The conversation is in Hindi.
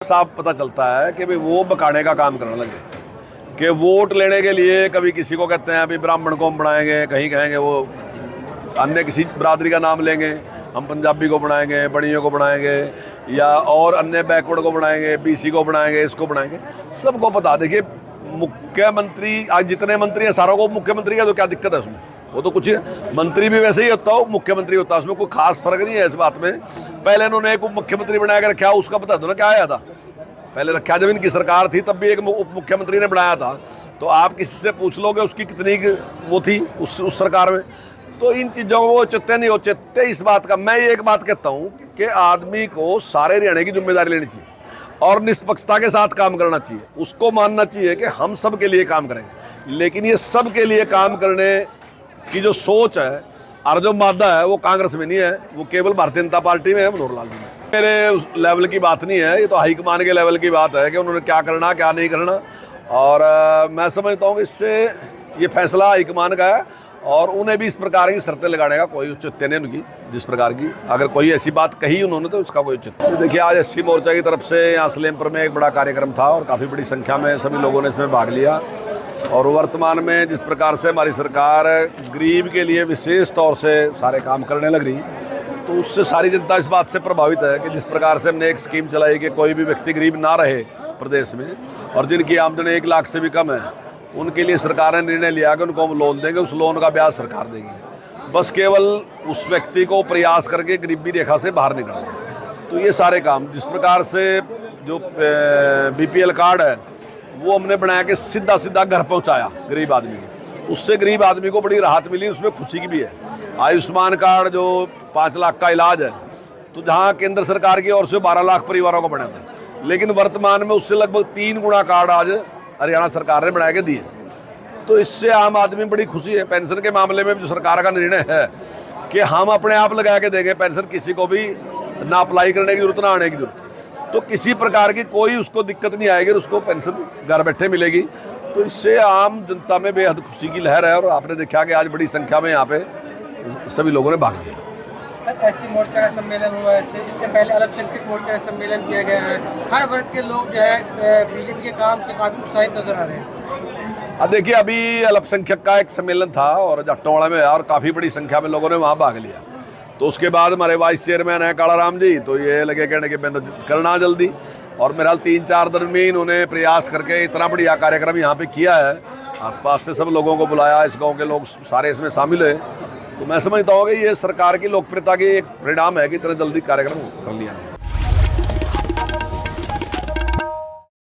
साफ पता चलता है कि भाई वो बकाने का काम करने लगे, कि वोट लेने के लिए कभी किसी को कहते हैं अभी ब्राह्मण को हम बनाएंगे, कहीं कहेंगे वो अन्य किसी बरादरी का नाम लेंगे, हम पंजाबी को बनाएंगे, बड़ियों को बनाएंगे, या और अन्य बैकवर्ड को बनाएंगे, बीसी को बनाएंगे, इसको बनाएंगे। सबको पता। देखिए, मुख्यमंत्री आज जितने मंत्री हैं सारों को मुख्यमंत्री का तो क्या दिक्कत है उसमें? वो तो कुछ मंत्री भी वैसे ही होता हो, मुख्यमंत्री होता है, उसमें कोई खास फर्क नहीं है इस बात में। पहले इन्होंने एक उप मुख्यमंत्री बना के रखा, उसका पता दो ना क्या आया था। पहले रखा जब इनकी सरकार थी तब भी एक उप मुख्यमंत्री ने बनाया था, तो आप किसी से पूछ लोगे उसकी कितनी वो थी उस सरकार में। तो इन चीज़ों को वो चित्ते नहीं हो चित्ते इस बात का। मैं ये एक बात कहता हूँ कि आदमी को सारे हरियाणा की जिम्मेदारी लेनी चाहिए और निष्पक्षता के साथ काम करना चाहिए। उसको मानना चाहिए कि हम सब के लिए काम करेंगे, लेकिन ये सब के लिए काम करने की जो सोच है और जो मादा है वो कांग्रेस में नहीं है, वो केवल भारतीय जनता पार्टी में है, मनोहर लाल जी में। मेरे उस लेवल की बात नहीं है, ये तो हाईकमान के लेवल की बात है कि उन्होंने क्या करना क्या नहीं करना। और मैं समझता हूँ कि इससे ये फैसला हाईकमान का है और उन्हें भी इस प्रकार की शर्तें लगाने का कोई औचित्य नहीं उनकी। जिस प्रकार की अगर कोई ऐसी बात कही उन्होंने तो उसका कोई औचित्य। देखिए, आज एससी मोर्चा की तरफ से यहाँ सलेमपुर में एक बड़ा कार्यक्रम था और काफ़ी बड़ी संख्या में सभी लोगों ने इसमें भाग लिया। और वर्तमान में जिस प्रकार से हमारी सरकार गरीब के लिए विशेष तौर से सारे काम करने लग रही, तो उससे सारी जनता इस बात से प्रभावित है कि जिस प्रकार से हमने एक स्कीम चलाई कि कोई भी व्यक्ति गरीब ना रहे प्रदेश में, और जिनकी आमदनी 1 लाख से भी कम है उनके लिए सरकार ने निर्णय लिया कि उनको हम लोन देंगे, उस लोन का ब्याज सरकार देगी। बस केवल उस व्यक्ति को प्रयास करके गरीबी रेखा से बाहर निकलना। तो ये सारे काम जिस प्रकार से जो BPL कार्ड है वो हमने बना के सीधा सीधा घर पहुंचाया गरीब आदमी के, उससे गरीब आदमी को बड़ी राहत मिली, उसमें खुशी की भी है। आयुष्मान कार्ड जो 5 लाख का इलाज है, तो जहां केंद्र सरकार की ओर से 12 लाख परिवारों को बना था, लेकिन वर्तमान में उससे लगभग 3 गुना कार्ड आज हरियाणा सरकार ने बना के दिए। तो इससे आम आदमी बड़ी खुशी है। पेंशन के मामले में जो सरकार का निर्णय है कि हम अपने आप लगा के देंगे पेंशन, किसी को भी ना अप्लाई करने की जरूरत ना आने की जरूरत, तो किसी प्रकार की कोई उसको दिक्कत नहीं आएगी, उसको पेंशन घर बैठे मिलेगी। तो इससे आम जनता में बेहद खुशी की लहर है और आपने देखा कि आज बड़ी संख्या में यहाँ पे सभी लोगों ने भाग लिया। एससी मोर्चा का सम्मेलन हुआ है, इससे पहले अल्पसंख्यक मोर्चा का सम्मेलन किया गया है। हर वर्ग के लोग जो है बीजेपी के काम से काफी उत्साहित नजर आ रहे हैं। अब देखिए, अभी अल्पसंख्यक का एक सम्मेलन था और जट्टोवाड़ा में, और काफ़ी बड़ी संख्या में लोगों ने वहाँ भाग लिया। तो उसके बाद हमारे वाइस चेयरमैन हैं कालाराम जी, तो ये लगे कहने के करना जल्दी, और मेरा 3-4 दिन में इन्होंने प्रयास करके इतना बढ़िया कार्यक्रम यहाँ पे किया है। आसपास से सब लोगों को बुलाया, इस गांव के लोग सारे इसमें शामिल हुए। तो मैं समझता हूँ कि ये सरकार की लोकप्रियता की एक परिणाम है कि इतना जल्दी कार्यक्रम कर लिया।